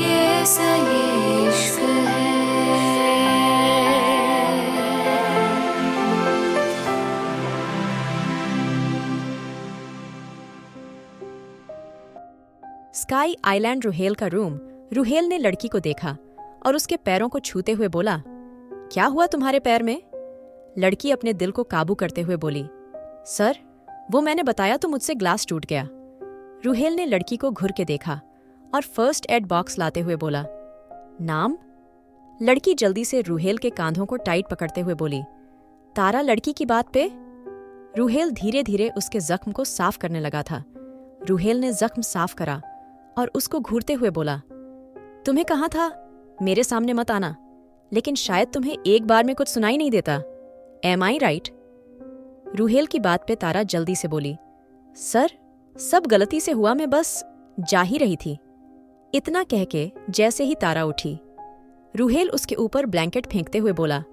कैसा ये इश्क है। स्काई आइलैंड रुहेल का रूम। रुहेल ने लड़की को देखा और उसके पैरों को छूते हुए बोला, क्या हुआ तुम्हारे पैर में? लड़की अपने दिल को काबू करते हुए बोली, सर, वो मैंने बताया तो मुझसे ग्लास टूट गया। रुहेल ने लड़की को घुर के देखा और फर्स्ट एड बॉक्स लाते हुए बोला, नाम? लड़की जल्दी से रुहेल के कांधों को टाइट पकड़ते हुए बोली, तारा लड़की की बात पे? रुहेल धीरे धीरे उसके जख्म को साफ करने लगा था। रुहेल ने जख्म साफ करा और उसको घूरते हुए बोला, तुम्हें कहा था मेरे सामने मत आना, लेकिन शायद तुम्हें एक बार में कुछ सुनाई नहीं देता। एम आई राइट? रुहेल की बात पे तारा जल्दी से बोली, सर, सब गलती से हुआ, मैं बस जा ही रही थी। इतना कह के जैसे ही तारा उठी, रुहेल उसके ऊपर ब्लैंकेट फेंकते हुए बोला,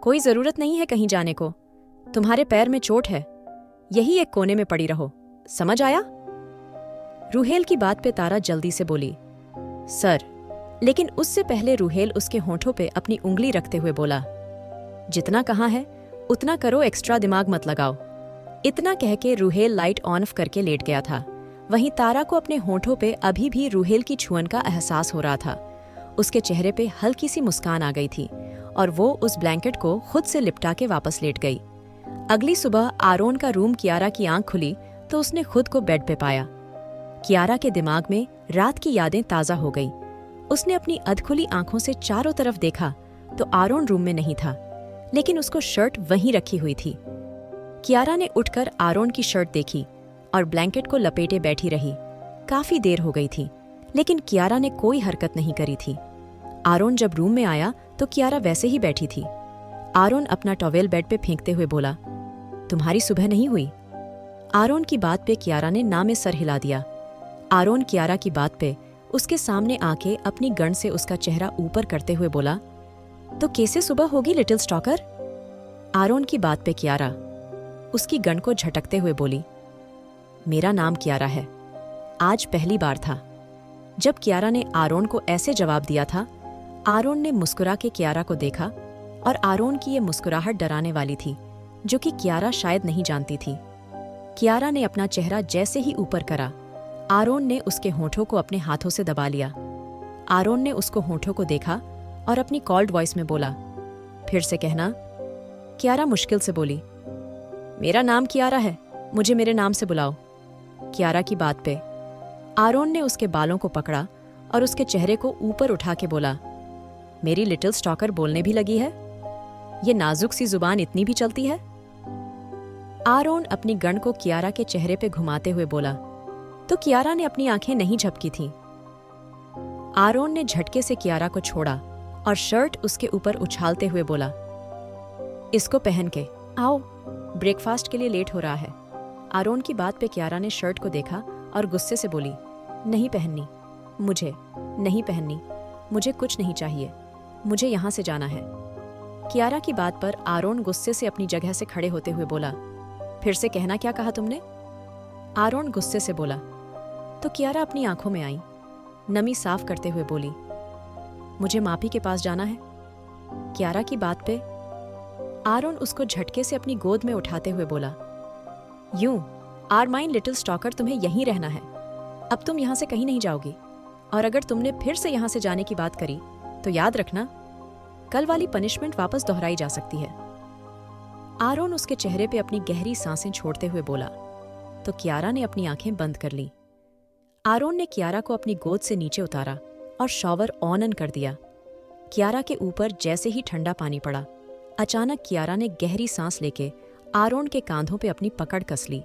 कोई जरूरत नहीं है कहीं जाने को, तुम्हारे पैर में चोट है, यही एक कोने में पड़ी रहो, समझ आया? रुहेल की बात पे तारा जल्दी से बोली, सर, लेकिन उससे पहले रुहेल उसके होठों पे अपनी उंगली रखते हुए बोला, जितना कहा है उतना करो, एक्स्ट्रा दिमाग मत लगाओ। इतना कह के रुहेल लाइट ऑन ऑफ करके लेट गया था। वहीं तारा को अपने होठों पे अभी भी रुहेल की छुअन का एहसास हो रहा था। उसके चेहरे पे हल्की सी मुस्कान आ गई थी और वो उस ब्लैंकेट को खुद से लिपटा के वापस लेट गई। अगली सुबह आरोन का रूम कियारा की आंख खुली तो उसने खुद को बेड पे पाया। कियारा के दिमाग में रात की यादें ताजा हो गई। उसने अपनी अधखुली आंखों से चारों तरफ देखा तो आरोन रूम में नहीं था, लेकिन उसको शर्ट वहीं रखी हुई थी। कियारा ने उठकर आरोन की शर्ट देखी और ब्लैंकेट को लपेटे बैठी रही। काफी देर हो गई थी, लेकिन कियारा ने कोई हरकत नहीं करी थी। आरोन जब रूम में आया तो कियारा वैसे ही बैठी थी। आरोन अपना टॉवेल बेड पे फेंकते हुए बोला, तुम्हारी सुबह नहीं हुई? आरोन की बात पे कियारा ने ना में सर हिला दिया। आरोन कियारा की बात पे उसके सामने आके अपनी गन से उसका चेहरा ऊपर करते हुए बोला, तो कैसे सुबह होगी लिटिल स्टॉकर? आरोन की बात पे कियारा उसकी गन को झटकते हुए बोली, मेरा नाम कियारा है। आज पहली बार था जब कियारा ने आरोन को ऐसे जवाब दिया था। आरोन ने मुस्कुरा के कियारा को देखा और आरोन की ये मुस्कुराहट डराने वाली थी, जो कि कियारा शायद नहीं जानती थी। कियारा ने अपना चेहरा जैसे ही ऊपर करा, आरोन ने उसके होठों को अपने हाथों से दबा लिया। आरोन ने उसको होठों को देखा और अपनी कॉल्ड वॉइस में बोला, फिर से कहना। कियारा मुश्किल से बोली, मेरा नाम कियारा है, मुझे मेरे नाम से बुलाओ। कियारा की बात पे आरोन ने उसके बालों को पकड़ा और उसके चेहरे को ऊपर उठा के बोला, मेरी लिटिल स्टॉकर बोलने भी लगी है? ये नाजुक सी जुबान इतनी भी चलती है? आरोन अपनी गन को कियारा के चेहरे पे घुमाते हुए बोला, तो कियारा ने अपनी आंखें नहीं झपकी थीं। आरोन ने झटके से कियारा को छोड़ा और शर्ट उसके ऊपर उछालते हुए बोला, इसको पहन के आओ, ब्रेकफास्ट के लिए लेट हो रहा है। आरोन की बात पे कियारा ने शर्ट को देखा और गुस्से से बोली, नहीं पहननी, मुझे नहीं पहननी, मुझे कुछ नहीं चाहिए, मुझे यहाँ से जाना है। कियारा की बात पर आरोन गुस्से से अपनी जगह से खड़े होते हुए बोला, फिर से कहना, क्या कहा तुमने? आरोन गुस्से से बोला। तो कियारा अपनी आंखों में आई, नमी साफ करते हुए बोली, मुझे मापी के पास जाना है। कियारा की बात पे आरोन उसको झटके से अपनी गोद में उठाते हुए बोला, यूं आरमाइन लिटिल स्टॉकर, तुम्हें यहीं रहना है, अब तुम यहाँ से कहीं नहीं जाओगी, और अगर तुमने फिर से यहाँ से जाने की बात करी तो याद रखना, कल वाली पनिशमेंट वापस दोहराई जा सकती है। आरोन उसके चेहरे पे अपनी गहरी सांसें छोड़ते हुए बोला, तो कियारा ने अपनी आंखें बंद कर ली। आरोन ने कियारा को अपनी गोद से नीचे उतारा और शॉवर ऑन कर दिया। कियारा के ऊपर जैसे ही ठंडा पानी पड़ा, अचानक कियारा ने गहरी सांस लेके आरोन के कांधों पे अपनी पकड़ कस ली।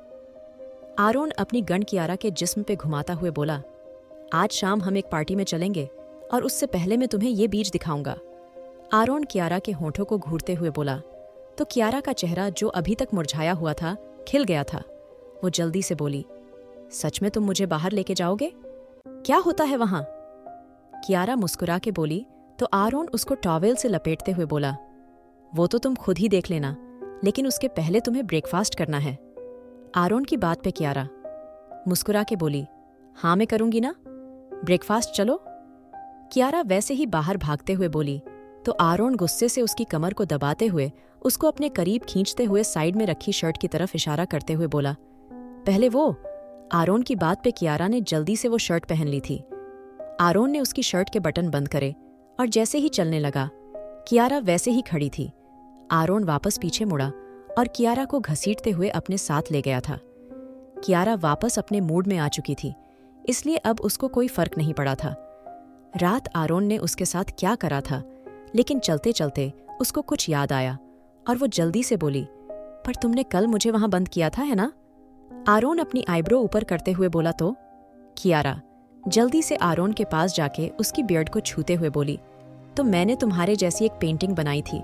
आरोन अपनी गन कियारा के जिस्म पे घुमाता हुए बोला, आज शाम हम एक पार्टी में चलेंगे और उससे पहले मैं तुम्हें ये बीज दिखाऊंगा। आरोन कियारा के होठों को घूरते हुए बोला, तो कियारा का चेहरा जो अभी तक मुरझाया हुआ था खिल गया था। वो जल्दी से बोली, सच में तुम मुझे बाहर लेके जाओगे? क्या होता है वहां? कियारा मुस्कुरा के बोली तो आरोन उसको टॉवेल से लपेटते हुए बोला, वो तो तुम खुद ही देख लेना, लेकिन उसके पहले तुम्हें ब्रेकफास्ट करना है। आरोन की बात पे कियारा मुस्कुरा के बोली, हाँ मैं करूंगी ना, ब्रेकफास्ट चलो। कियारा वैसे ही बाहर भागते हुए बोली तो आरोन गुस्से से उसकी कमर को दबाते हुए उसको अपने करीब खींचते हुए साइड में रखी शर्ट की तरफ इशारा करते हुए बोला, पहले वो। आरोन की बात पे कियारा ने जल्दी से वो शर्ट पहन ली थी। आरोन ने उसकी शर्ट के बटन बंद करे और जैसे ही चलने लगा, कियारा वैसे ही खड़ी थी। आरोन वापस पीछे मुड़ा और कियारा को घसीटते हुए अपने साथ ले गया था। कियारा वापस अपने मूड में आ चुकी थी, इसलिए अब उसको कोई फर्क नहीं पड़ा था। रात आरोन ने उसके साथ क्या करा था, लेकिन चलते चलते उसको कुछ याद आया और वो जल्दी से बोली, पर तुमने कल मुझे वहां बंद किया था, है ना? आरोन अपनी आईब्रो ऊपर करते हुए बोला तो कियारा जल्दी से आरोन के पास जाके उसकी बियर्ड को छूते हुए बोली, तो मैंने तुम्हारे जैसी एक पेंटिंग बनाई थी,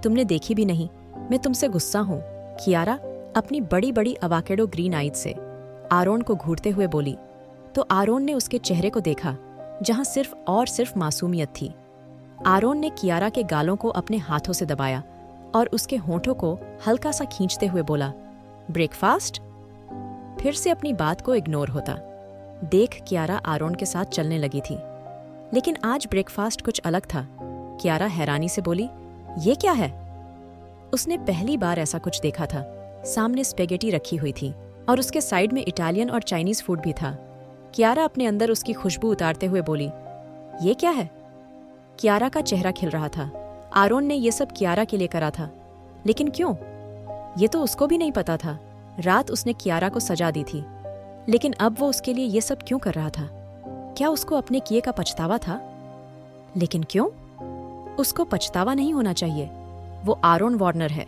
तुमने देखी भी नहीं। मैं तुमसे गुस्सा हूं। कियारा अपनी बड़ी बड़ी अवाकेडो ग्रीन आइज से आरोन को घूरते हुए बोली तो आरोन ने उसके चेहरे को देखा जहां सिर्फ और सिर्फ मासूमियत थी। आरोन ने कियारा के गालों को अपने हाथों से दबाया और उसके होठों को हल्का सा खींचते हुए बोला, ब्रेकफास्ट? फिर से अपनी बात को इग्नोर होता देख कियारा आरोन के साथ चलने लगी थी, लेकिन आज ब्रेकफास्ट कुछ अलग था। कियारा हैरानी से बोली, ये क्या है? उसने पहली बार ऐसा कुछ देखा था। सामने स्पेगेटी रखी हुई थी और उसके साइड में इटालियन और चाइनीज फूड भी था। कियारा अपने अंदर उसकी खुशबू उतारते हुए बोली, ये क्या है? कियारा का चेहरा खिल रहा था। आरोन ने ये सब कियारा के लिए करा था, लेकिन क्यों? ये तो उसको भी नहीं पता था। रात उसने कियारा को सजा दी थी, लेकिन अब वो उसके लिए ये सब क्यों कर रहा था? क्या उसको अपने किए का पछतावा था? लेकिन क्यों? उसको पछतावा नहीं होना चाहिए। वो आरोन वार्नर है।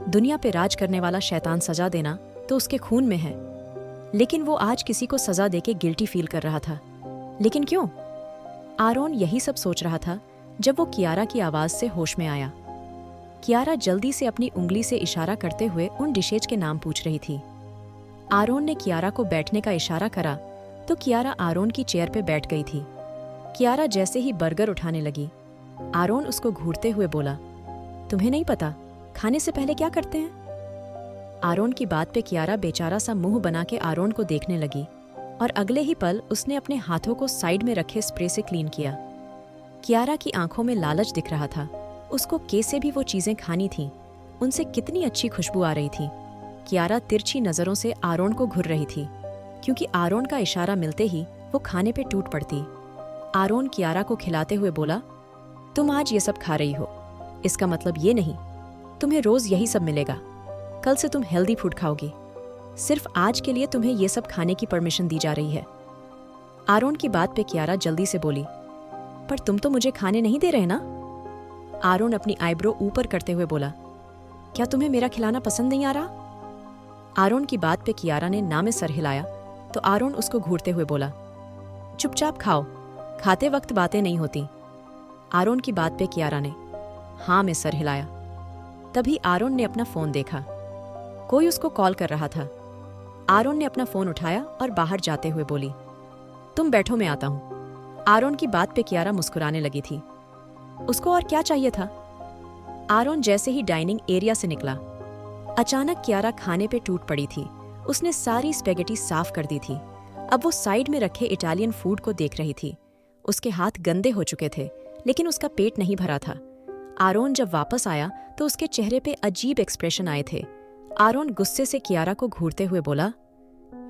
दुनिया पे राज करने वाला शैतान सजा देना तो उसके खून में है, लेकिन वो आज किसी को सजा देके गिल्टी फील कर रहा था। लेकिन क्यों? आरोन यही सब सोच रहा था जब वो कियारा की आवाज से होश में आया। कियारा जल्दी से अपनी उंगली से इशारा करते हुए उन डिशेज के नाम पूछ रही थी। आरोन ने कियारा को बैठने का इशारा करा तो कियारा आरोन की चेयर पे बैठ गई थी। कियारा जैसे ही बर्गर उठाने लगी, आरोन उसको घूरते हुए बोला, तुम्हें नहीं पता खाने से पहले क्या करते हैं? आरोन की बात पे कियारा बेचारा सा मुंह बना के आरोन को देखने लगी और अगले ही पल उसने अपने हाथों को साइड में रखे स्प्रे से क्लीन किया। कियारा की आंखों में लालच दिख रहा था। उसको कैसे भी वो चीजें खानी थीं। उनसे कितनी अच्छी खुशबू आ रही थी। कियारा तिरछी नजरों से आरोन को घूर रही थी, क्योंकि आरोन का इशारा मिलते ही वो खाने पे टूट पड़ती। आरोन कियारा को खिलाते हुए बोला, तुम आज ये सब खा रही हो, इसका मतलब ये नहीं तुम्हें रोज यही सब मिलेगा। कल से तुम हेल्दी फूड खाओगी। सिर्फ आज के लिए तुम्हें ये सब खाने की परमिशन दी जा रही है। आरोन की बात पे कियारा जल्दी से बोली, पर तुम तो मुझे खाने नहीं दे रहे ना? आरोन अपनी आईब्रो ऊपर करते हुए बोला, क्या तुम्हें मेरा खिलाना पसंद नहीं आ रहा? आरोन की बात पे कियारा ने ना में सर हिलाया तो आरोन उसको घूरते हुए बोला, चुपचाप खाओ, खाते वक्त बातें नहीं होती। आरोन की बात पे कियारा ने हाँ में सर हिलाया। तभी आरोन ने अपना फोन देखा। कोई उसको कॉल कर रहा था। आरोन ने अपना फोन उठाया और बाहर जाते हुए बोली, तुम बैठो, मैं आता हूं। आरोन की बात पे कियारा मुस्कुराने लगी थी। उसको और क्या चाहिए था? आरोन जैसे ही डाइनिंग एरिया से निकला, अचानक कियारा खाने पे टूट पड़ी थी। उसने सारी स्पेगेटी साफ कर दी थी। अब वो साइड में रखे इटालियन फूड को देख रही थी। उसके हाथ गंदे हो चुके थे, लेकिन उसका पेट नहीं भरा था। आरोन जब वापस आया तो उसके चेहरे पे अजीब एक्सप्रेशन आए थे। आरोन गुस्से से कियारा को घूरते हुए बोला,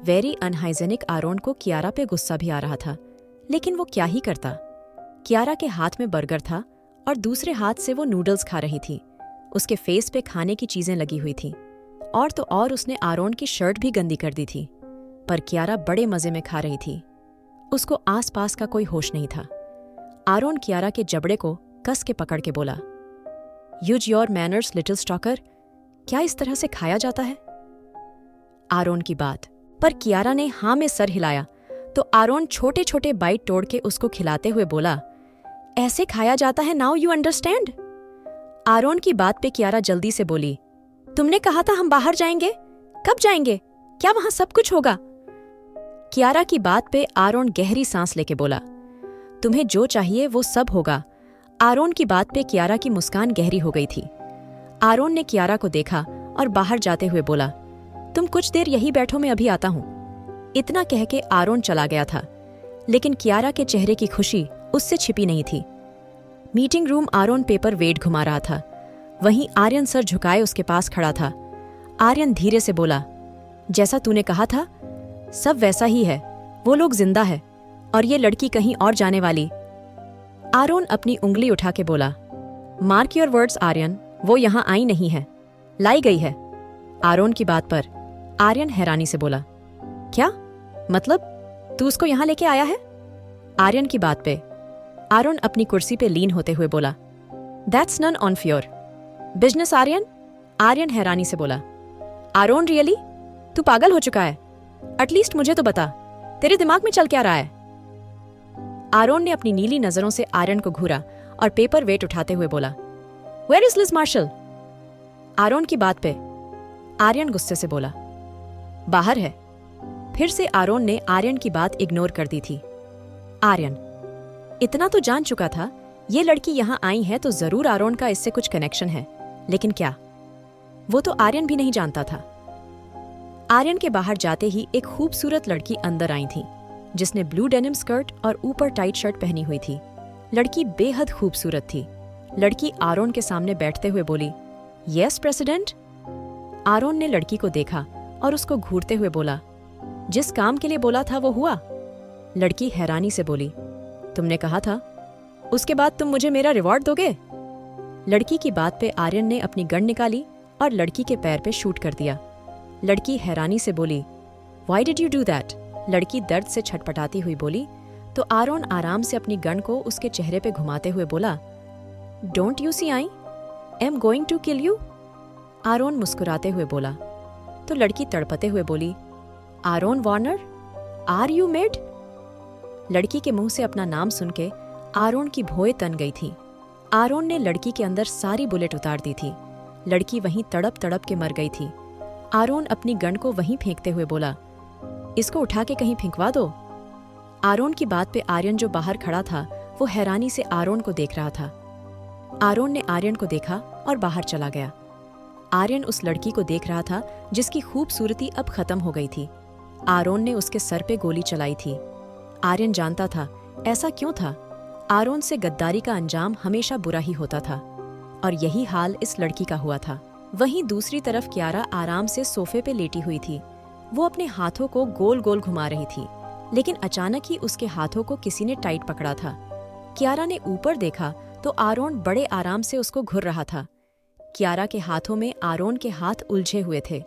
वेरी अनहाइजेनिक। आरोन को कियारा पे गुस्सा भी आ रहा था, लेकिन वो क्या ही करता। कियारा के हाथ में बर्गर था और दूसरे हाथ से वो नूडल्स खा रही थी। उसके फेस पे खाने की चीजें लगी हुई थी, और तो और उसने आरोन की शर्ट भी गंदी कर दी थी। पर कियारा बड़े मजे में खा रही थी। उसको आसपास का कोई होश नहीं था। आरोन कियारा के जबड़े को कस के पकड़ के बोला, use your manners little stalker. क्या इस तरह से खाया जाता है? आरोन की बात पर कियारा ने हाँ में सर हिलाया तो आरोन छोटे छोटे बाइट तोड़ के उसको खिलाते हुए बोला, ऐसे खाया जाता है, नाउ यू अंडरस्टैंड। आरोन की बात पे कियारा जल्दी से बोली, तुमने कहा था हम बाहर जाएंगे, कब जाएंगे? क्या वहां सब कुछ होगा? कियारा की बात पे आरोन गहरी सांस लेके बोला, तुम्हें जो चाहिए वो सब होगा। आरोन की बात पे कियारा की मुस्कान गहरी हो गई थी। आरोन ने कियारा को देखा और बाहर जाते हुए बोला, तुम कुछ देर यही बैठो, मैं अभी आता हूं। इतना कह के आरोन चला गया था, लेकिन कियारा के चेहरे की खुशी उससे छिपी नहीं थी। Meeting room Aaron paperweight घुमा रहा था। वहीं आर्यन सर झुकाए उसके पास खड़ा था। आर्यन धीरे से बोला, जैसा तूने कहा था सब वैसा ही है। वो लोग जिंदा है और ये लड़की कहीं और जाने वाली। आरोन अपनी उंगली उठा के बोला, मार्क योर वर्ड्स आर्यन, वो यहां आई नहीं है, लाई गई है। आरोन की बात पर आर्यन हैरानी से बोला, क्या मतलब तू उसको यहां लेके आया है? आर्यन की बात पे आरोन अपनी कुर्सी पे लीन होते हुए बोला, that's none on your business Aryan. Aryan हैरानी से बोला, आरोन रियली? तू पागल हो चुका है? एटलीस्ट मुझे तो बता, तेरे दिमाग में चल क्या रहा है? आरोन ने अपनी नीली नजरों से आर्यन को घूरा और पेपर वेट उठाते हुए बोला, where is Liz Marshall? Aaron की बात पे आर्यन गुस्से से बोला, बाहर है। फिर से आरोन ने आर्यन की बात इग्नोर कर दी थी। आर्यन इतना तो जान चुका था, ये लड़की यहां आई है तो जरूर आरोन का इससे कुछ कनेक्शन है, लेकिन क्या? वो तो आर्यन भी नहीं जानता था। आर्यन के बाहर जाते ही एक खूबसूरत लड़की अंदर आई थी, जिसने ब्लू डेनिम स्कर्ट और ऊपर टाइट शर्ट पहनी हुई थी। लड़की बेहद खूबसूरत थी। लड़की आरोन के सामने बैठते हुए बोली, यस प्रेसिडेंट। आरोन ने लड़की को देखा और उसको घूरते हुए बोला, जिस काम के लिए बोला था वो हुआ? लड़की हैरानी से बोली, तुमने कहा था उसके बाद तुम मुझे मेरा रिवॉर्ड दोगे। लड़की की बात पे आर्यन ने अपनी गन निकाली और लड़की के पैर पे शूट कर दिया। लड़की हैरानी से बोली, why did you do that? लड़की दर्द से छटपटाती हुई बोली तो आरोन आराम से अपनी गन को उसके चेहरे पे घुमाते हुए बोला, don't you see I am going to kill you. Aaron मुस्कुराते हुए बोला तो लड़की तड़पते हुए बोली, Aaron Warner, are you mad? लड़की के मुंह से अपना नाम सुन के आरोन की भौएं तन गई थी। आरोन ने लड़की के अंदर सारी बुलेट उतार दी थी। लड़की वहीं तड़प तड़प के मर गई थी। आरोन अपनी गन को वहीं फेंकते हुए बोला, इसको उठा के कहीं फेंकवा दो। आरोन की बात पे आर्यन जो बाहर खड़ा था वो हैरानी से आरोन को देख रहा था। आरोन ने आर्यन को देखा और बाहर चला गया। आर्यन उस लड़की को देख रहा था जिसकी खूबसूरती अब खत्म हो गई थी। आरोन ने उसके सर पे गोली चलाई थी। आर्यन जानता था ऐसा क्यों था। आरोन से गद्दारी का अंजाम हमेशा बुरा ही होता था और यही हाल इस लड़की का हुआ था। वहीं दूसरी तरफ कियारा आराम से सोफे पे लेटी हुई थी। वो अपने हाथों को गोल गोल घुमा रही थी, लेकिन अचानक ही उसके हाथों को किसी ने टाइट पकड़ा था। कियारा ने ऊपर देखा तो आरोन बड़े आराम से उसको घुर रहा था। कियारा के हाथों में आरोन के हाथ उलझे हुए थे।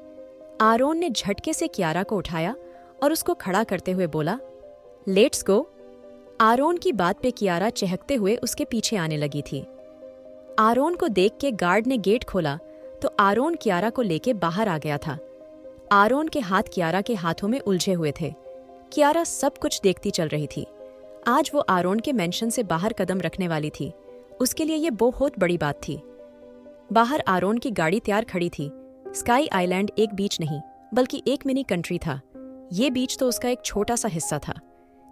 आरोन ने झटके से कियारा को उठाया और उसको खड़ा करते हुए बोला, लेट्स गो। आरोन की बात पे कियारा चहकते हुए उसके पीछे आने लगी थी। आरोन को देख के गार्ड ने गेट खोला तो आरोन कियारा को लेके बाहर आ गया था। आरोन के हाथ कियारा के हाथों में उलझे हुए थे। कियारा सब कुछ देखती चल रही थी। आज वो आरोन के मेंशन से बाहर कदम रखने वाली थी। उसके लिए ये बहुत बड़ी बात थी। बाहर आरोन की गाड़ी तैयार खड़ी थी। स्काई आइलैंड एक बीच नहीं बल्कि एक मिनी कंट्री था। ये बीच तो उसका एक छोटा सा हिस्सा था।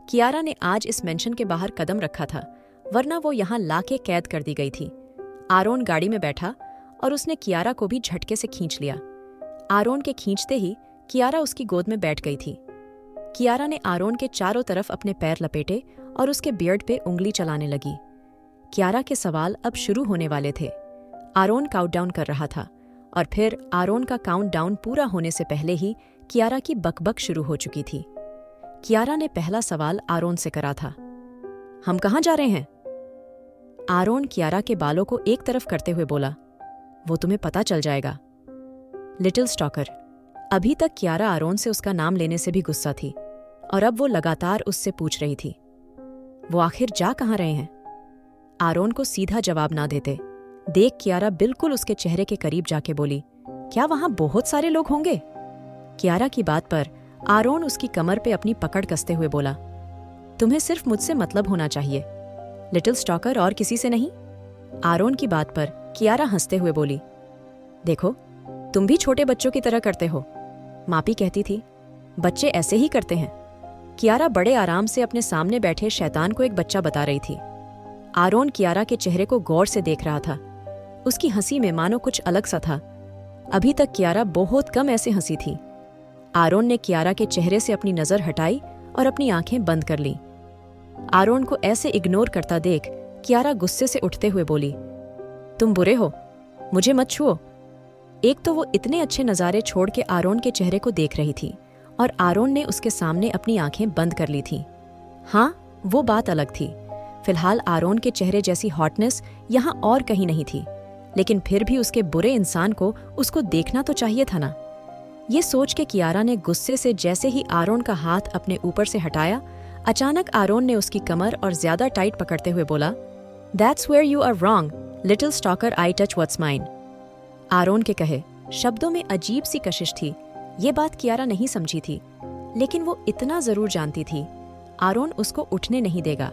कियारा ने आज इस मेंशन के बाहर कदम रखा था, वरना वो यहाँ लाके कैद कर दी गई थी। आरोन गाड़ी में बैठा और उसने कियारा को भी झटके से खींच लिया। आरोन के खींचते ही कियारा उसकी गोद में बैठ गई थी। कियारा ने आरोन के चारों तरफ अपने पैर लपेटे और उसके बियर्ड पे उंगली चलाने लगी। कियारा के सवाल अब शुरू होने वाले थे। आरोन काउंटडाउन कर रहा था और फिर आरोन का काउंटडाउन पूरा होने से पहले ही कियारा की बकबक शुरू हो चुकी थी। कियारा ने पहला सवाल आरोन से करा था, हम कहाँ जा रहे हैं? आरोन कियारा के बालों को एक तरफ करते हुए बोला, वो तुम्हें पता चल जाएगा। Little stalker. अभी तक कियारा आरोन से उसका नाम लेने से भी गुस्सा थी और अब वो लगातार उससे पूछ रही थी, वो आखिर जा कहाँ रहे हैं? आरोन को सीधा जवाब ना देते देख कियारा बिल्कुल उसके चेहरे के करीब जाके बोली, क्या वहां बहुत सारे लोग होंगे? कियारा की बात पर आरोन उसकी कमर पे अपनी पकड़ कसते हुए बोला, तुम्हें सिर्फ मुझसे मतलब होना चाहिए, लिटिल स्टॉकर, और किसी से नहीं। आरोन की बात पर कियारा हंसते हुए बोली, देखो तुम भी छोटे बच्चों की तरह करते हो। मापी कहती थी, बच्चे ऐसे ही करते हैं। कियारा बड़े आराम से अपने सामने बैठे शैतान को एक बच्चा बता रही थी। आरोन कियारा के चेहरे को गौर से देख रहा था। उसकी हंसी में मानो कुछ अलग सा था। अभी तक कियारा बहुत कम ऐसे हंसी थी। आरोन ने कियारा के चेहरे से अपनी नजर हटाई और अपनी आंखें बंद कर लीं। आरोन को ऐसे इग्नोर करता देख कियारा गुस्से से उठते हुए बोली, तुम बुरे हो, मुझे मत छुओ। एक तो वो इतने अच्छे नज़ारे छोड़ के आरोन के चेहरे को देख रही थी और आरोन ने उसके सामने अपनी आंखें बंद कर ली थीं। हाँ, वो बात अलग थी। फिलहाल आरोन के चेहरे जैसी हॉटनेस यहाँ और कहीं नहीं थी, लेकिन फिर भी उसके बुरे इंसान को उसको देखना तो चाहिए था ना। ये सोच के कियारा ने गुस्से से जैसे ही आरोन का हाथ अपने ऊपर से हटाया, अचानक आरोन ने उसकी कमर और ज्यादा टाइट पकड़ते हुए बोला, that's where you are wrong, little stalker, I touch what's mine. Aaron के कहे शब्दों में अजीब सी कशिश थी। ये बात कियारा नहीं समझी थी, लेकिन वो इतना जरूर जानती थी, आरोन उसको उठने नहीं देगा।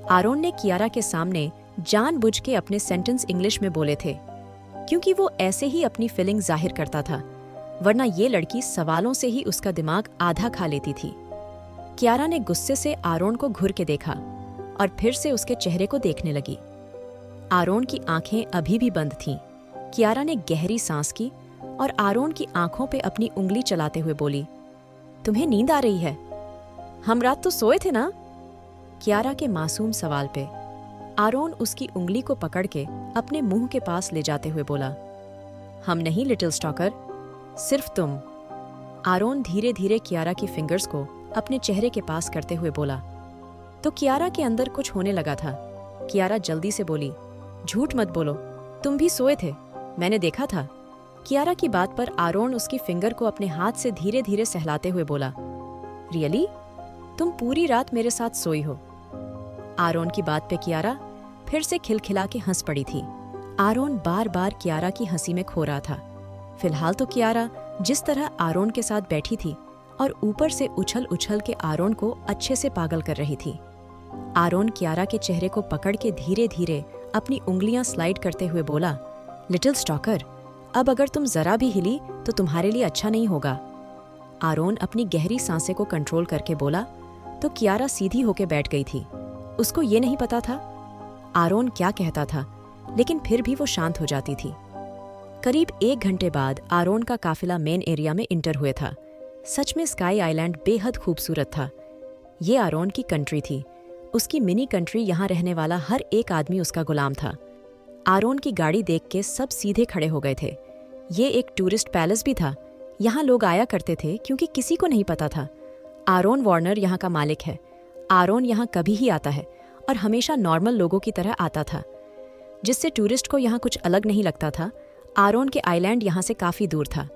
आरोन ने कियारा के सामने जानबूझ के अपने सेंटेंस इंग्लिश में बोले थे, क्योंकि वो ऐसे ही अपनी फीलिंग जाहिर करता था, वरना ये लड़की सवालों से ही उसका दिमाग आधा खा लेती थी। कियारा ने गुस्से से आरोन को घूर के देखा और फिर से उसके चेहरे को देखने लगी। आरोन की आंखें अभी भी बंद थीं। कियारा ने गहरी सांस की और आरोन की आंखों पे अपनी उंगली चलाते हुए बोली, तुम्हें नींद आ रही है? हम रात तो सोए थे ना? कियारा के मासूम सवाल पे आरोन उसकी उंगली को पकड़ के अपने मुंह के पास ले जाते हुए बोला, हम नहीं लिटिल स्टॉकर, सिर्फ तुम। आरोन धीरे धीरे कियारा की फिंगर्स को अपने चेहरे के पास करते हुए बोला। तो कियारा के अंदर कुछ होने लगा था। कियारा जल्दी से बोली, झूठ मत बोलो, तुम भी सोए थे, मैंने देखा था। कियारा की बात पर आरोन उसकी फिंगर को अपने हाथ से धीरे धीरे सहलाते हुए बोला, रियली? तुम पूरी रात मेरे साथ सोई हो? आरोन की बात पे कियारा फिर से खिलखिला के हंस पड़ी थी। आरोन बार बार कियारा की हंसी में खो रहा था। फिलहाल तो कियारा जिस तरह आरोन के साथ बैठी थी और ऊपर से उछल उछल के आरोन को अच्छे से पागल कर रही थी। आरोन कियारा के चेहरे को पकड़ के धीरे धीरे अपनी उंगलियां स्लाइड करते हुए बोला, लिटिल स्टॉकर, अब अगर तुम जरा भी हिली तो तुम्हारे लिए अच्छा नहीं होगा। आरोन अपनी गहरी सांसें को कंट्रोल करके बोला, तो कियारा सीधी होके बैठ गई थी। उसको ये नहीं पता था आरोन क्या कहता था, लेकिन फिर भी वो शांत हो जाती थी। करीब 1 घंटे बाद आरोन का काफिला मेन एरिया में इंटर हुए था। सच में स्काई आइलैंड बेहद खूबसूरत था। ये आरोन की कंट्री थी, उसकी मिनी कंट्री। यहाँ रहने वाला हर एक आदमी उसका गुलाम था। आरोन की गाड़ी देख के सब सीधे खड़े हो गए थे। ये एक टूरिस्ट पैलेस भी था। यहाँ लोग आया करते थे क्योंकि किसी को नहीं पता था आरोन वार्नर यहाँ का मालिक है। आरोन यहाँ कभी ही आता है और हमेशा नॉर्मल लोगों की तरह आता था, जिससे टूरिस्ट को यहाँ कुछ अलग नहीं लगता था। आरोन के आइलैंड यहाँ से काफ़ी दूर था।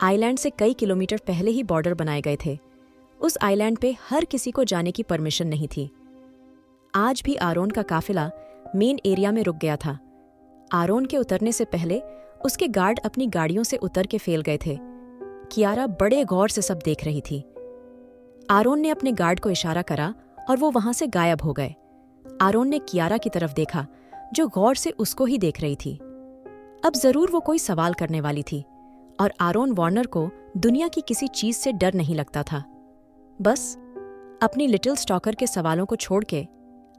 आइलैंड से कई किलोमीटर पहले ही बॉर्डर बनाए गए थे। उस आइलैंड पे हर किसी को जाने की परमिशन नहीं थी। आज भी आरोन का काफिला मेन एरिया में रुक गया था। आरोन के उतरने से पहले उसके गार्ड अपनी गाड़ियों से उतर के फैल गए थे। कियारा बड़े गौर से सब देख रही थी। आरोन ने अपने गार्ड को इशारा करा और वो वहां से गायब हो गए। आरोन ने कियारा की तरफ देखा, जो गौर से उसको ही देख रही थी। अब जरूर वो कोई सवाल करने वाली थी, और आरोन वार्नर को दुनिया की किसी चीज से डर नहीं लगता था। बस अपनी लिटिल स्टॉकर के सवालों को छोड़ के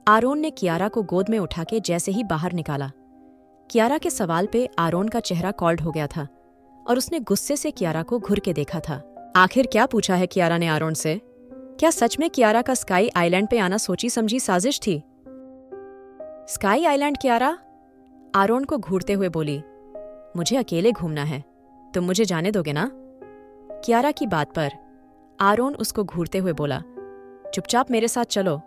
आरोन ने कियारा को गोद में उठा के जैसे ही बाहर निकाला। कियारा के सवाल पे आरोन का चेहरा कॉल्ड हो गया था और उसने गुस्से से कियारा को घुर के देखा था। आखिर क्या पूछा है कियारा ने आरोन से? क्या सच में कियारा का स्काई आइलैंड पे आना सोची समझी साजिश थी? Sky island Kiara? आरोन को घूरते हुए बोली, मुझे अकेले घूमना है, तुम मुझे जाने दोगे ना? कियारा की बात पर आरोन उसको घूरते हुए बोला, चुपचाप मेरे साथ चलो।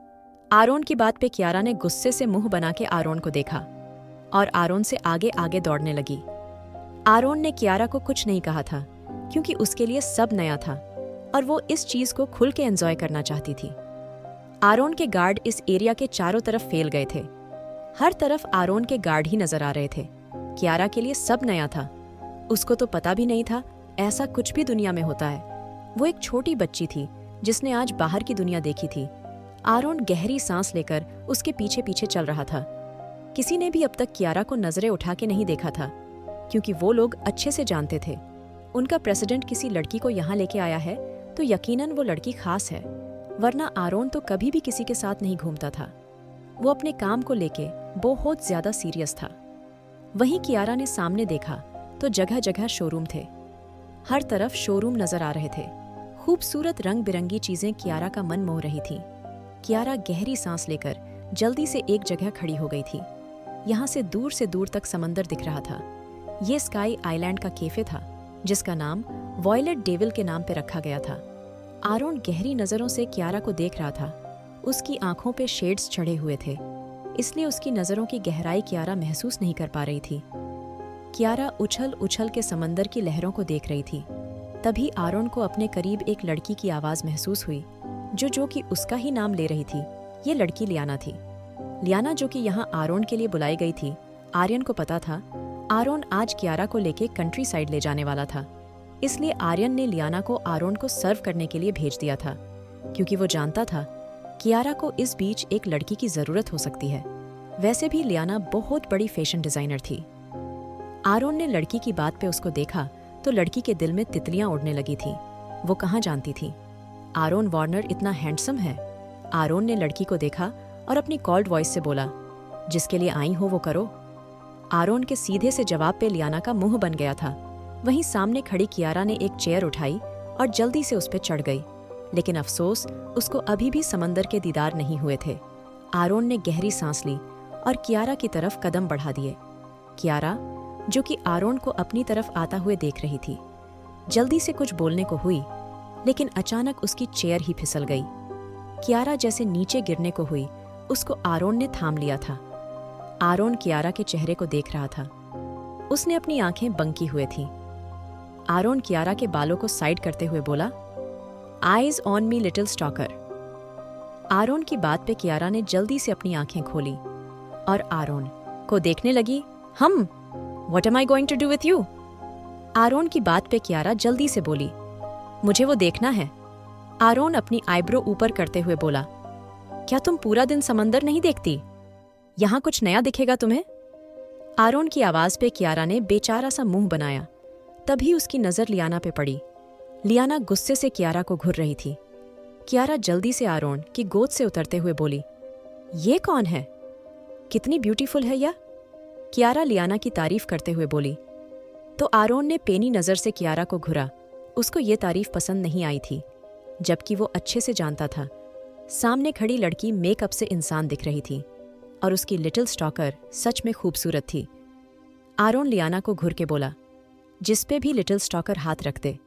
आरोन की बात पे कियारा ने गुस्से से मुंह बना के आरोन को देखा और आरोन से आगे आगे दौड़ने लगी। आरोन ने कियारा को कुछ नहीं कहा था, क्योंकि उसके लिए सब नया था और वो इस चीज को खुल के एंजॉय करना चाहती थी। आरोन के गार्ड इस एरिया के चारों तरफ फैल गए थे। हर तरफ आरोन के गार्ड ही नजर आ रहे थे। कियारा के लिए सब नया था। उसको तो पता भी नहीं था ऐसा कुछ भी दुनिया में होता है। वो एक छोटी बच्ची थी जिसने आज बाहर की दुनिया देखी थी। आरोन गहरी सांस लेकर उसके पीछे पीछे चल रहा था। किसी ने भी अब तक कियारा को नजरें उठा के नहीं देखा था, क्योंकि वो लोग अच्छे से जानते थे उनका प्रेसिडेंट किसी लड़की को यहाँ लेके आया है तो यकीनन वो लड़की खास है, वरना आरोन तो कभी भी किसी के साथ नहीं घूमता था। वो अपने काम को लेके बहुत ज्यादा सीरियस था। वहीं कियारा ने सामने देखा तो जगह जगह शोरूम थे। हर तरफ शोरूम नजर आ रहे थे। खूबसूरत रंग बिरंगी चीजें कियारा का मन मोह रही थी। कियारा गहरी सांस लेकर जल्दी से एक जगह खड़ी हो गई थी। यहाँ से दूर तक समंदर दिख रहा था। ये स्काई आइलैंड का कैफे था, जिसका नाम वॉयलेट डेविल के नाम पे रखा गया था। आरोन गहरी नजरों से कियारा को देख रहा था। उसकी आंखों पे शेड्स चढ़े हुए थे, इसलिए उसकी नजरों की गहराई कियारा महसूस नहीं कर पा रही थी। कियारा उछल उछल के समंदर की लहरों को देख रही थी। तभी आरोन को अपने करीब एक लड़की की आवाज महसूस हुई, जो कि उसका ही नाम ले रही थी। ये लड़की लियाना थी। लियाना, जो कि यहाँ आरोन के लिए बुलाई गई थी। आर्यन को पता था आरोन आज कियारा को लेके कंट्री साइड ले जाने वाला था, इसलिए आर्यन ने लियाना को आरोन को सर्व करने के लिए भेज दिया था, क्योंकि वो जानता था कियारा को इस बीच एक लड़की की जरूरत हो सकती है। वैसे भी लियाना बहुत बड़ी फैशन डिजाइनर थी। आरोन ने लड़की की बात पे उसको देखा तो लड़की के दिल में तितलियां उड़ने लगी थी। वो कहाँ जानती थी आरोन वार्नर इतना हैंडसम है। आरोन ने लड़की को देखा और अपनी कॉल्ड वॉइस से बोला, जिसके लिए आई हो वो करो। आरोन के सीधे से जवाब पे लियाना का मुंह बन गया था। वहीं सामने खड़ी कियारा ने एक चेयर उठाई और जल्दी से उस पर चढ़ गई, लेकिन अफसोस उसको अभी भी समंदर के दीदार नहीं हुए थे। आरोन ने गहरी सांस ली और कियारा की तरफ कदम बढ़ा दिए। कियारा, जो कि आरोन को अपनी तरफ आता हुए देख रही थी, जल्दी से कुछ बोलने को हुई, लेकिन अचानक उसकी चेयर ही फिसल गई। कियारा जैसे नीचे गिरने को हुई, उसको आरोन ने थाम लिया था। आरोन कियारा के चेहरे को देख रहा था। उसने अपनी आंखें बंद की हुए थी। आरोन कियारा के बालों को साइड करते हुए बोला, eyes on me little stalker. Aaron की बात पे कियारा ने जल्दी से अपनी आंखें खोली और आरोन को देखने लगी। What am I going to do with you? Aaron की बात पे कियारा जल्दी से बोली, मुझे वो देखना है। आरोन अपनी आईब्रो ऊपर करते हुए बोला, क्या तुम पूरा दिन समंदर नहीं देखती? यहाँ कुछ नया दिखेगा तुम्हें? आरोन की आवाज पे कियारा ने बेचारा सा मुंह बनाया। तभी उसकी नजर लियाना पे पड़ी। लियाना गुस्से से कियारा को घूर रही थी। कियारा जल्दी से आरोन की गोद से उतरते हुए बोली, ये कौन है? कितनी ब्यूटीफुल है यह? कियारा लियाना की तारीफ करते हुए बोली। तो आरोन ने पेनी नजर से कियारा को घुरा। उसको ये तारीफ पसंद नहीं आई थी, जबकि वो अच्छे से जानता था सामने खड़ी लड़की मेकअप से इंसान दिख रही थी और उसकी लिटिल स्टॉकर सच में खूबसूरत थी। आरोन लियाना को घुर के बोला, जिस पे भी लिटिल स्टॉकर हाथ रख दे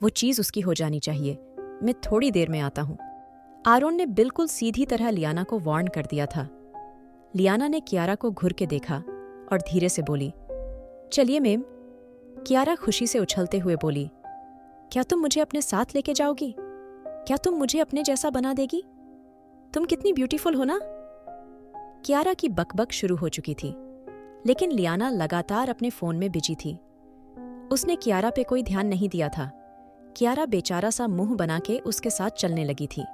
वो चीज उसकी हो जानी चाहिए। मैं थोड़ी देर में आता हूं। आरोन ने बिल्कुल सीधी तरह लियाना को वार्न कर दिया था। लियाना ने कियारा को घुर के देखा और धीरे से बोली, चलिए मेम। कियारा खुशी से उछलते हुए बोली, क्या तुम मुझे अपने साथ लेके जाओगी? क्या तुम मुझे अपने जैसा बना देगी? तुम कितनी ब्यूटीफुल हो ना। कियारा की बकबक शुरू हो चुकी थी, लेकिन लियाना लगातार अपने फोन में बिजी थी। उसने कियारा पे कोई ध्यान नहीं दिया था। कियारा बेचारा सा मुंह बना के उसके साथ चलने लगी थी।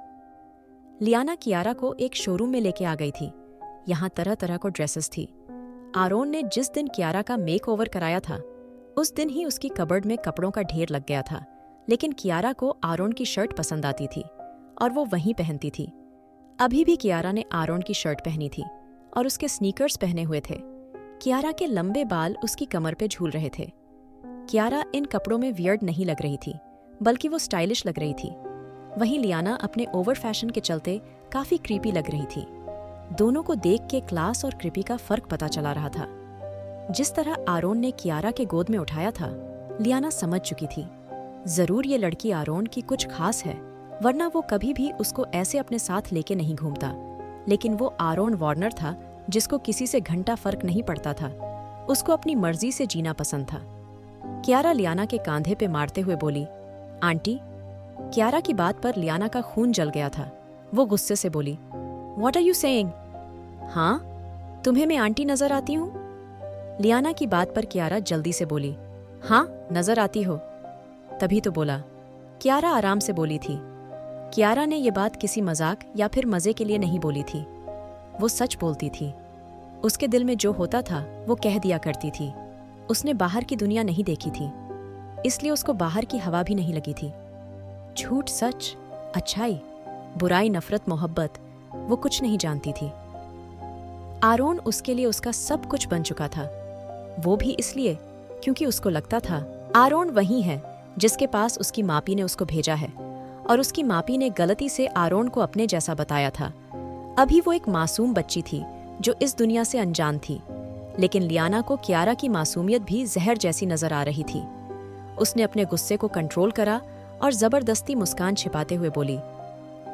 लियाना कियारा को एक शोरूम में लेके आ गई थी। यहाँ तरह तरह को ड्रेसेस थी। आरोन ने जिस दिन कियारा का मेक ओवर कराया था, उस दिन ही उसकी कबर्ड में कपड़ों का ढेर लग गया था, लेकिन कियारा को आरोन की शर्ट पसंद आती थी और वो वहीं पहनती थी। अभी भी कियारा ने आरोन की शर्ट पहनी थी और उसके स्नीकर्स पहने हुए थे। कियारा के लंबे बाल उसकी कमर पे झूल रहे थे। कियारा इन कपड़ों में वियर्ड नहीं लग रही थी, बल्कि वो स्टाइलिश लग रही थी। वहीं लियाना अपने ओवर फैशन के चलते काफी क्रीपी लग रही थी। दोनों को देख के क्लास और क्रीपी का फर्क पता चला रहा था। जिस तरह आरोन ने कियारा के गोद में उठाया था, लियाना समझ चुकी थी जरूर ये लड़की आरोन की कुछ खास है, वरना वो कभी भी उसको ऐसे अपने साथ लेके नहीं घूमता। लेकिन वो आरोन वार्नर था, जिसको किसी से घंटा फर्क नहीं पड़ता था। उसको अपनी मर्जी से जीना पसंद था। कियारा लियाना के कांधे पे मारते हुए बोली, आंटी। कियारा की बात पर लियाना का खून जल गया था। वो गुस्से से बोली, व्हाट आर यू सेइंग? हाँ, तुम्हें मैं आंटी नजर आती हूँ? लियाना की बात पर कियारा जल्दी से बोली, हाँ नजर आती हो। तभी तो बोला। कियारा आराम से बोली थी। कियारा ने ये बात किसी मजाक या फिर मजे के लिए नहीं बोली थी। वो सच बोलती थी। उसके दिल में जो होता था वो कह दिया करती थी। उसने बाहर की दुनिया नहीं देखी थी, इसलिए उसको बाहर की हवा भी नहीं लगी थी। झूठ, सच, अच्छाई, बुराई, नफरत, मोहब्बत, वो कुछ नहीं जानती थी। आरोन उसके लिए उसका सब कुछ बन चुका था। वो भी इसलिए क्योंकि उसको लगता था आरोन वही है जिसके पास उसकी मापी ने उसको भेजा है, और उसकी मापी ने गलती से आरोन को अपने जैसा बताया था, अभी वो एक मासूम बच्ची थी जो इस दुनिया से अनजान थी, लेकिन लियाना को कियारा की मासूमियत भी जहर जैसी नजर आ रही थी। उसने अपने गुस्से को कंट्रोल करा और जबरदस्ती मुस्कान छिपाते हुए बोली,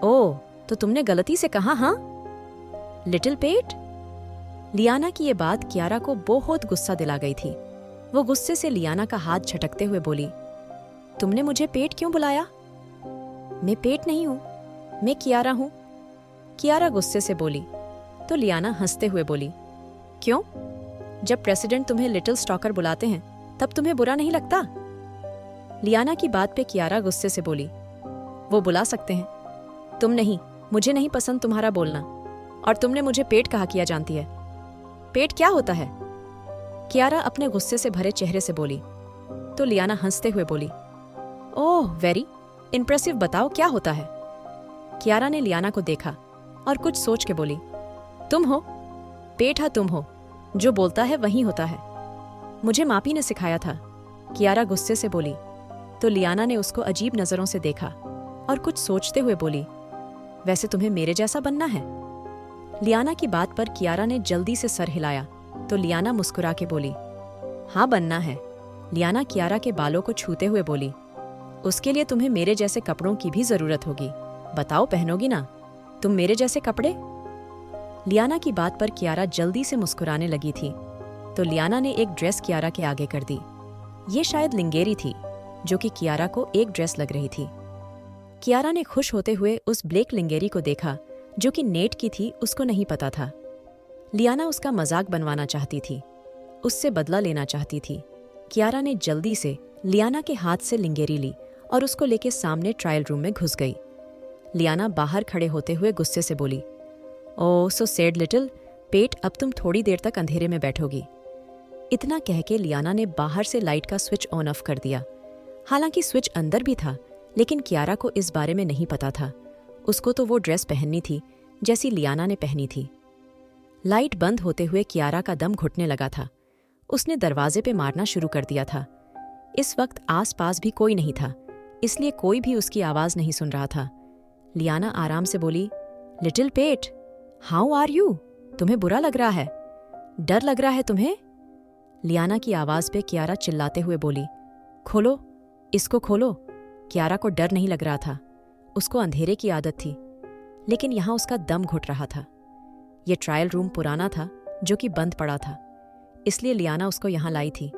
ओह, तो तुमने गलती से कहा हाँ? लिटिल पेट? लियाना की ये बात कियारा को बहुत गुस्सा दिला गई थी। वो गुस्से से लियाना का हाथ झटकते हुए बोली, तुमने मुझे पेट क्यों बुलाया? मैं पेट नहीं हूं, मैं कियारा हूं। कियारा गुस्से से बोली। तो लियाना हंसते हुए बोली, क्यों? जब प्रेसिडेंट तुम्हें लिटिल स्टॉकर बुलाते हैं तब तुम्हें बुरा नहीं लगता? लियाना की बात पे कियारा गुस्से से बोली, वो बुला सकते हैं, तुम नहीं। मुझे नहीं पसंद तुम्हारा बोलना, और तुमने मुझे पेट कहा किया जानती है। पेट क्या होता है? कियारा अपने गुस्से से भरे चेहरे से बोली। तो लियाना हंसते हुए बोली, ओह वेरी इंप्रेसिव, बताओ क्या होता है? कियारा ने लियाना को देखा और कुछ सोच के बोली, तुम हो पेट, हा तुम हो, जो बोलता है वही होता है। मुझे मापी ने सिखाया था, कियारा गुस्से से बोली। तो लियाना ने उसको अजीब नजरों से देखा और कुछ सोचते हुए बोली, वैसे तुम्हें मेरे जैसा बनना है? लियाना की बात पर कियारा ने जल्दी से सर हिलाया। तो लियाना मुस्कुरा के बोली, हाँ बनना है। लियाना कियारा के बालों को छूते हुए बोली, उसके लिए तुम्हें मेरे जैसे कपड़ों की भी जरूरत होगी। बताओ, पहनोगी ना तुम मेरे जैसे कपड़े? लियाना की बात पर कियारा जल्दी से मुस्कुराने लगी थी। तो लियाना ने एक ड्रेस कियारा के आगे कर दी। ये शायद लिंगेरी थी, जो कि कियारा को एक ड्रेस लग रही थी। कियारा ने खुश होते हुए उस ब्लैक लिंगेरी को देखा, जो कि नेट की थी, उसको नहीं पता था। लियाना उसका मजाक बनवाना चाहती थी, उससे बदला लेना चाहती थी। कियारा ने जल्दी से लियाना के हाथ से लिंगेरी ली और उसको लेके सामने ट्रायल रूम में घुस गई। लियाना बाहर खड़े होते हुए गुस्से से बोली, ओह सो सैड लिटिल पेट, अब तुम थोड़ी देर तक अंधेरे में बैठोगी। इतना कह के लियाना ने बाहर से लाइट का स्विच ऑन ऑफ कर दिया। हालांकि स्विच अंदर भी था, लेकिन कियारा को इस बारे में नहीं पता था। उसको तो वो ड्रेस पहननी थी जैसी लियाना ने पहनी थी। लाइट बंद होते हुए कियारा का दम घुटने लगा था। उसने दरवाजे पे मारना शुरू कर दिया था। इस वक्त आसपास भी कोई नहीं था, इसलिए कोई भी उसकी आवाज नहीं सुन रहा था। लियाना आराम से बोली, little pet, how are you? तुम्हें बुरा लग रहा है? डर लग रहा है तुम्हें? लियाना की आवाज पे कियारा चिल्लाते हुए बोली, खोलो, इसको खोलो। कियारा को डर नहीं लग रहा था, उसको अंधेरे की आदत थी, लेकिन यहां उसका दम घुट रहा था। यह ट्रायल रूम पुराना था, जो कि बंद पड़ा था, इसलिए लियाना उसको यहां लाई थी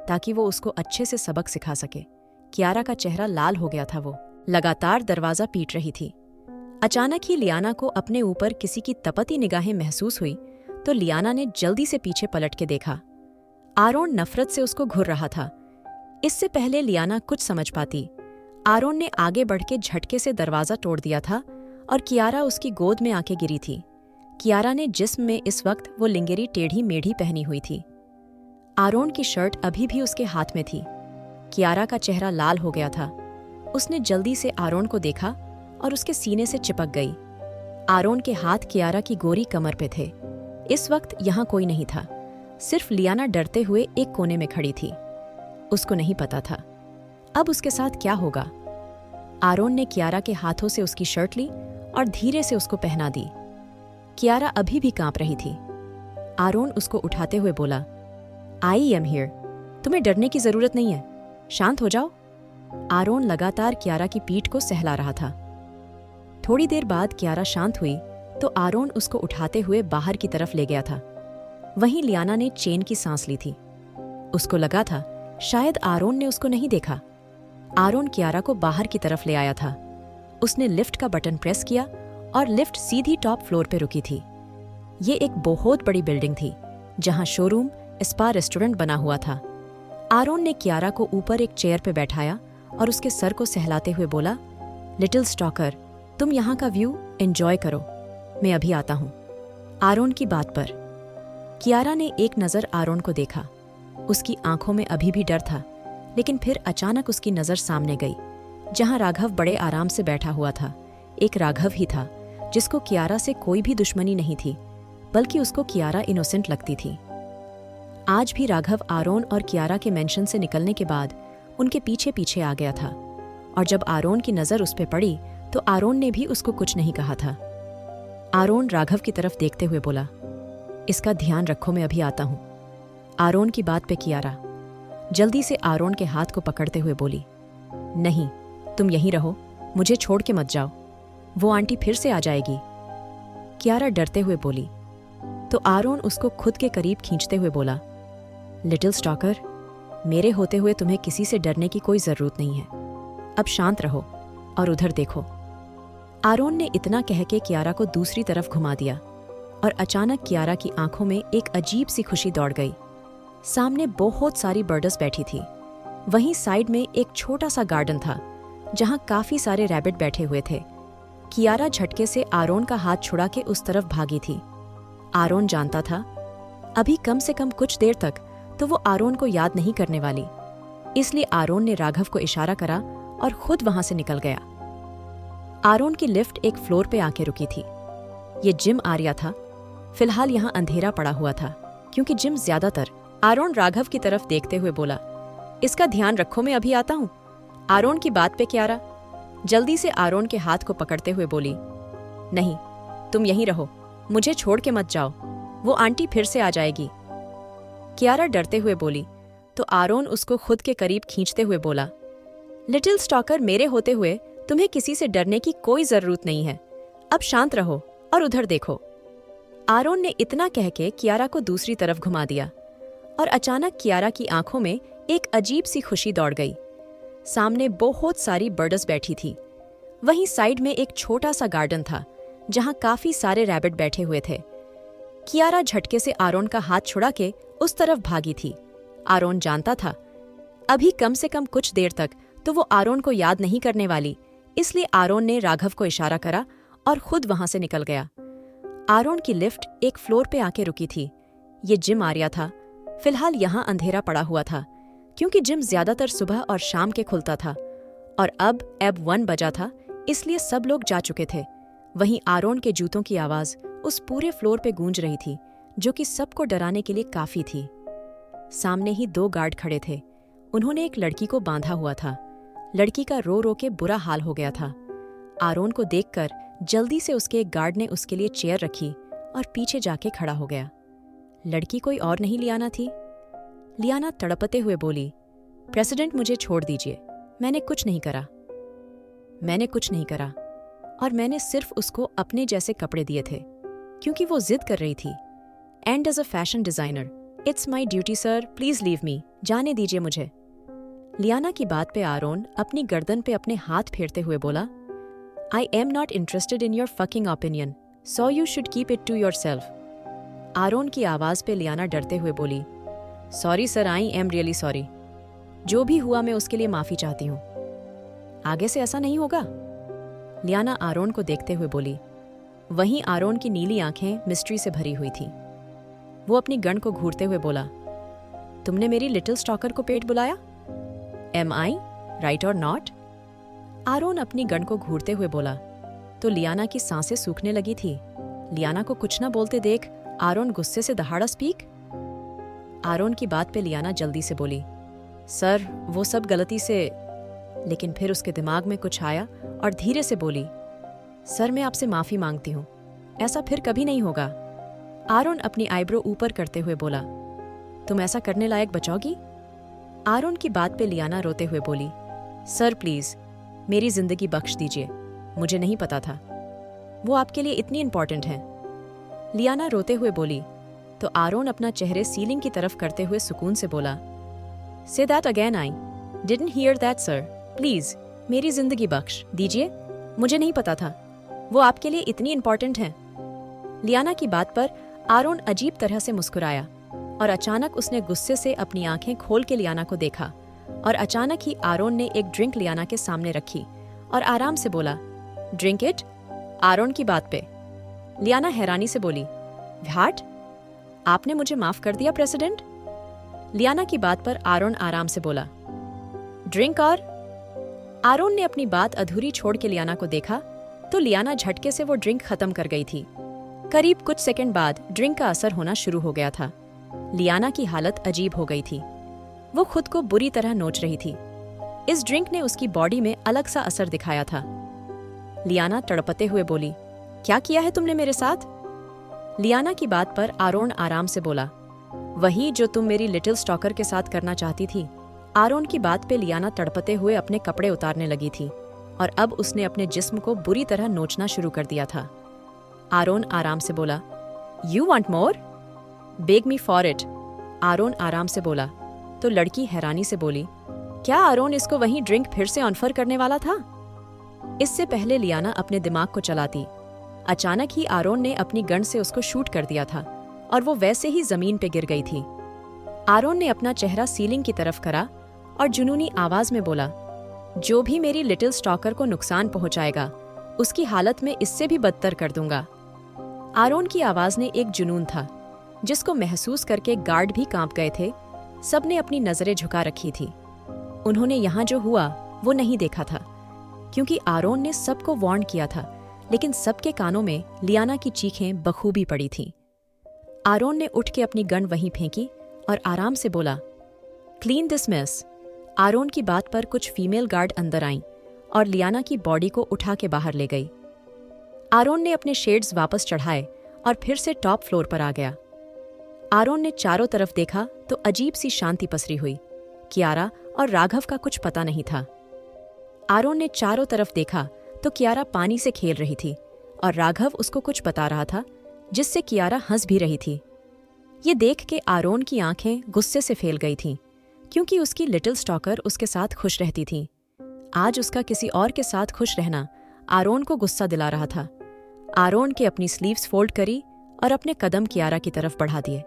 ताकि वो उसको अच्छे से सबक सिखा सके। कियारा का चेहरा लाल हो गया था। वो लगातार दरवाजा पीट रही थी। अचानक ही लियाना को अपने ऊपर किसी की तपती निगाहें महसूस हुई। तो लियाना ने जल्दी से पीछे पलट के देखा। आरोन नफरत से उसको घूर रहा था। इससे पहले लियाना कुछ समझ पाती, आरोन ने आगे बढ़ के झटके से दरवाजा तोड़ दिया था और कियारा उसकी गोद में आके गिरी थी। कियारा ने जिस्म में इस वक्त वो लिंगेरी टेढ़ी मेढ़ी पहनी हुई थी। आरोन की शर्ट अभी भी उसके हाथ में थी। कियारा का चेहरा लाल हो गया था। उसने जल्दी से आरोन को देखा और उसके सीने से चिपक गई। आरोन के हाथ कियारा की गोरी कमर पे थे। इस वक्त यहाँ कोई नहीं था, सिर्फ लियाना डरते हुए एक कोने में खड़ी थी। उसको नहीं पता था अब उसके साथ क्या होगा। आरोन ने कियारा के हाथों से उसकी शर्ट ली और धीरे से उसको पहना दी। कियारा अभी भी कांप रही थी। आरोन उसको उठाते हुए बोला, आई एम हियर, तुम्हें डरने की जरूरत नहीं है, शांत हो जाओ। आरोन लगातार कियारा की पीठ को सहला रहा था। थोड़ी देर बाद कियारा शांत हुई तो आरोन उसको उठाते हुए बाहर की तरफ ले गया था। वहीं लियाना ने चैन की सांस ली थी। उसको लगा था शायद आरोन ने उसको नहीं देखा। आरोन कियारा को बाहर की तरफ ले आया था। उसने लिफ्ट का बटन प्रेस किया और लिफ्ट सीधी टॉप फ्लोर पे रुकी थी। ये एक बहुत बड़ी बिल्डिंग थी जहां शोरूम, स्पा, रेस्टोरेंट बना हुआ था। आरोन ने कियारा को ऊपर एक चेयर पे बैठाया और उसके सर को सहलाते हुए बोला, लिटिल स्टॉकर, तुम यहाँ का व्यू एंजॉय करो, मैं अभी आता हूँ। आरोन की बात पर कियारा ने एक नज़र आरोन को देखा। उसकी आंखों में अभी भी डर था, लेकिन फिर अचानक उसकी नज़र सामने गई, जहां राघव बड़े आराम से बैठा हुआ था। एक राघव ही था जिसको कियारा से कोई भी दुश्मनी नहीं थी, बल्कि उसको कियारा इनोसेंट लगती थी। आज भी राघव आरोन और कियारा के मेंशन से निकलने के बाद उनके पीछे पीछे आ गया था, और जब आरोन की नज़र उस पे पड़ी तो आरोन ने भी उसको कुछ नहीं कहा था। आरोन राघव की तरफ देखते हुए बोला, इसका ध्यान रखो, मैं अभी आता हूं। आरोन की बात पे कियारा जल्दी से आरोन के हाथ को पकड़ते हुए बोली, नहीं, तुम यहीं रहो, मुझे छोड़ के मत जाओ, वो आंटी फिर से आ जाएगी। कियारा डरते हुए बोली तो आरोन उसको खुद के करीब खींचते हुए बोला, लिटिल स्टॉकर, मेरे होते हुए तुम्हें किसी से डरने की कोई जरूरत नहीं है। अब शांत रहो और उधर देखो। आरोन ने इतना कह के कियारा को दूसरी तरफ घुमा दिया और अचानक कियारा की आंखों में एक अजीब सी खुशी दौड़ गई। सामने बहुत सारी बर्ड्स बैठी थी। वहीं साइड में एक छोटा सा गार्डन था जहां काफी सारे रैबिट बैठे हुए थे। कियारा झटके से आरोन का हाथ छुड़ा के उस तरफ भागी थी। आरोन जानता था अभी कम से कम कुछ देर तक तो वो आरोन को याद नहीं करने वाली, इसलिए आरोन ने राघव को इशारा करा और खुद वहां से निकल गया। आरोन की लिफ्ट एक फ्लोर पे आके रुकी थी। ये जिम आर्या था। फिलहाल यहाँ अंधेरा पड़ा हुआ था क्योंकि जिम ज्यादातर। आरोन राघव की तरफ देखते हुए बोला, इसका ध्यान रखो, मैं अभी आता हूँ। आरोन की बात पे कियारा जल्दी से आरोन के हाथ को पकड़ते हुए बोली, नहीं, तुम यहीं रहो, मुझे छोड़ के मत जाओ, वो आंटी फिर से आ जाएगी। कियारा डरते हुए बोली तो आरोन उसको खुद के करीब खींचते हुए बोला, लिटिल स्टॉकर, मेरे होते हुए तुम्हें किसी से डरने की कोई जरूरत नहीं है। अब शांत रहो और उधर देखो। आरोन ने इतना कह के कियारा को दूसरी तरफ घुमा दिया और अचानक कियारा की आंखों में एक अजीब सी खुशी दौड़ गई। सामने बहुत सारी बर्ड्स बैठी थी। वहीं साइड में एक छोटा सा गार्डन था जहां काफी सारे रैबिट बैठे हुए थे। कियारा झटके से आरोन का हाथ छुड़ा के उस तरफ भागी थी। आरोन जानता था अभी कम से कम कुछ देर तक तो वो आरोन को याद नहीं करने वाली, इसलिए आरोन ने राघव को इशारा करा और खुद वहां से निकल गया। आरोन की लिफ्ट एक फ्लोर पे आके रुकी थी। ये जिम आर्या था। फिलहाल यहाँ अंधेरा पड़ा हुआ था क्योंकि जिम ज्यादातर सुबह और शाम के खुलता था और अब 1 बजा था, इसलिए सब लोग जा चुके थे। वहीं आरोन के जूतों की आवाज उस पूरे फ्लोर पे गूंज रही थी, जो कि सबको डराने के लिए काफी थी। सामने ही 2 गार्ड खड़े थे। उन्होंने एक लड़की को बांधा हुआ था। लड़की का रो रो के बुरा हाल हो गया था। आरोन को देखकर जल्दी से उसके एक गार्ड ने उसके लिए चेयर रखी और पीछे जाके खड़ा हो गया। लड़की कोई और नहीं, लियाना थी। लियाना तड़पते हुए बोली, प्रेसिडेंट, मुझे छोड़ दीजिए, मैंने कुछ नहीं करा और मैंने सिर्फ उसको अपने जैसे कपड़े दिए थे क्योंकि वो जिद कर रही थी। And as a fashion designer, it's my duty sir, please leave me, जाने दीजिए मुझे। लियाना की बात पे आरोन अपनी गर्दन पे अपने हाथ फेरते हुए बोला, I am not interested in your fucking opinion, so you should keep it to yourself. Aaron की आवाज पे लियाना डरते हुए बोली, sorry sir, I am really sorry, जो भी हुआ मैं उसके लिए माफी चाहती हूँ, आगे से ऐसा नहीं होगा। लियाना आरोन को देखते हुए बोली। वहीं आरोन की नीली आंखें मिस्ट्री से भरी हुई थी। वो अपनी गन को घूरते हुए बोला, तुमने मेरी लिटिल स्टॉकर को पेट बुलाया? एम आई राइट और नॉट? आरोन अपनी गन को घूरते हुए बोला तो लियाना की सांसें सूखने लगी थी। लियाना को कुछ ना बोलते देख आरोन गुस्से से दहाड़ा, स्पीक। आरोन की बात पे लियाना जल्दी से बोली, सर वो सब गलती से, लेकिन फिर उसके दिमाग में कुछ आया और धीरे से बोली, सर मैं आपसे माफी मांगती हूँ, ऐसा फिर कभी नहीं होगा। आरोन अपनी आईब्रो ऊपर करते हुए बोला, तुम ऐसा करने लायक बचोगी? आरोन की बात पे लियाना रोते हुए बोली, सर प्लीज मेरी जिंदगी बख्श दीजिए, मुझे नहीं पता था वो आपके लिए इतनी इंपॉर्टेंट है। लियाना रोते हुए बोली तो आरोन अपना चेहरे सीलिंग की तरफ करते हुए सुकून से बोला, say that again, I didn't here that sir, please मेरी जिंदगी बख्श दीजिए, मुझे नहीं पता था वो आपके लिए इतनी इंपॉर्टेंट है। लियाना की बात पर आरोन अजीब तरह से मुस्कुराया और अचानक उसने गुस्से से अपनी आंखें खोल के लियाना को देखा और अचानक ही आरोन ने एक ड्रिंक लियाना के सामने रखी और आराम से बोला, ड्रिंक इट। आरोन की बात पे लियाना हैरानी से बोली, व्हाट? आपने मुझे माफ कर दिया प्रेसिडेंट? लियाना की बात पर आरोन आराम से बोला, ड्रिंक। और आरोन ने अपनी बात अधूरी छोड़ के लियाना को देखा तो लियाना झटके से वो ड्रिंक खत्म कर गई थी। करीब कुछ सेकंड बाद ड्रिंक का असर होना शुरू हो गया था। लियाना की हालत अजीब हो गई थी। वो खुद को बुरी तरह नोच रही थी। इस ड्रिंक ने उसकी बॉडी में अलग सा असर दिखाया था। लियाना तड़पते हुए बोली, क्या किया है तुमने मेरे साथ? लियाना की बात पर आरोन आराम से बोला, वही जो तुम मेरी लिटिल स्टॉकर के साथ करना चाहती थी। आरोन की बात पे लियाना तड़पते हुए अपने कपड़े उतारने लगी थी और अब उसने अपने जिस्म को बुरी तरह नोचना शुरू कर दिया था। आरोन आराम से बोला, you want more? Beg me for it. Aaron आराम से बोला तो लड़की हैरानी से बोली, क्या आरोन इसको वहीं ड्रिंक फिर से ऑफर करने वाला था? इससे पहले लियाना अपने दिमाग को चलाती, अचानक ही आरोन ने अपनी गन से उसको शूट कर दिया था और वो वैसे ही जमीन पे गिर गई थी। आरोन ने अपना चेहरा सीलिंग की तरफ करा और जुनूनी आवाज में बोला, जो भी मेरी लिटिल स्टॉकर को नुकसान पहुंचाएगा उसकी हालत में इससे भी बदतर कर दूंगा। आरोन की आवाज ने एक जुनून था जिसको महसूस करके गार्ड भी कांप गए थे। सबने अपनी नजरें झुका रखी थी। उन्होंने यहाँ जो हुआ वो नहीं देखा था क्योंकि आरोन ने सबको वार्न किया था, लेकिन सबके कानों में लियाना की चीखें बखूबी पड़ी थीं। आरोन ने उठ के अपनी गन वहीं फेंकी और आराम से बोला, क्लीन दिस मेस। आरोन की बात पर कुछ फीमेल गार्ड अंदर आईं और लियाना की बॉडी को उठा के बाहर ले गई। आरोन ने अपने शेड्स वापस चढ़ाए और फिर से टॉप फ्लोर पर आ गया। आरोन ने चारों तरफ देखा तो अजीब सी शांति पसरी हुई। कियारा और राघव का कुछ पता नहीं था। आरोन ने चारों तरफ देखा तो कियारा पानी से खेल रही थी और राघव उसको कुछ बता रहा था जिससे कियारा हंस भी रही थी। ये देख के आरोन की आंखें गुस्से से फैल गई थीं क्योंकि उसकी लिटिल स्टॉकर उसके साथ खुश रहती थी। आज उसका किसी और के साथ खुश रहना आरोन को गुस्सा दिला रहा था। आरोन के अपनी स्लीव्स फोल्ड करी और अपने कदम कियारा की तरफ बढ़ा दिए।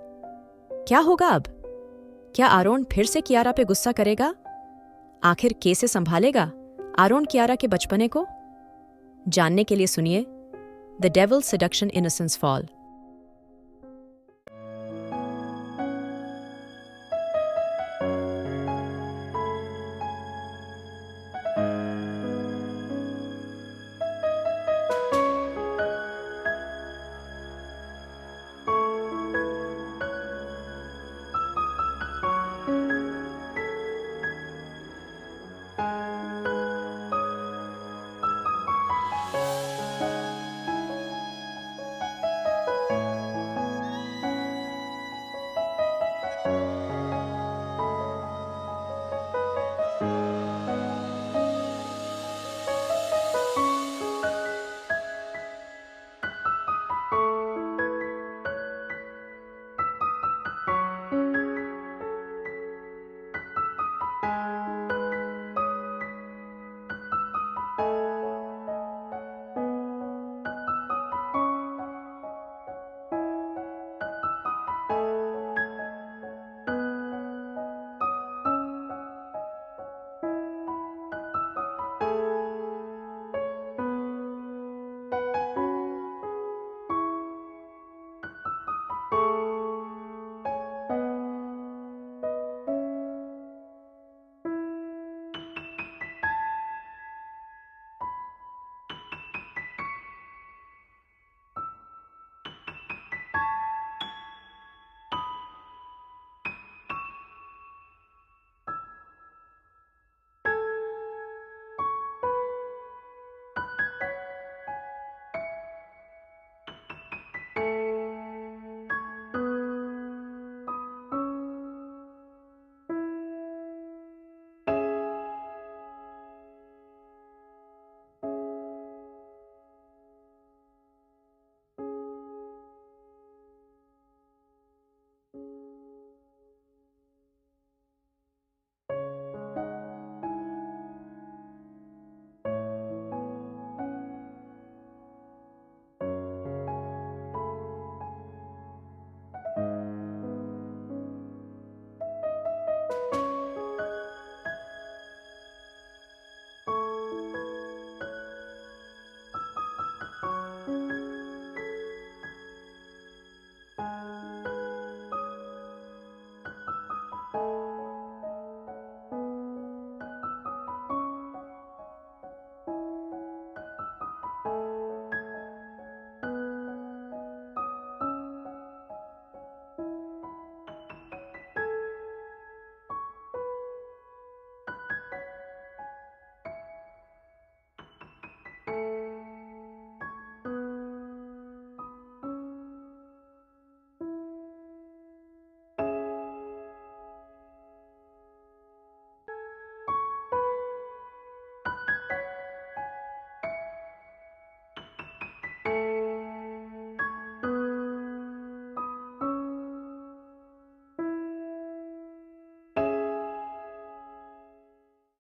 क्या होगा अब? क्या आरोन फिर से कियारा पे गुस्सा करेगा? आखिर कैसे संभालेगा आरोन कियारा के बचपने को? जानने के लिए सुनिए the devil seduction innocence fall.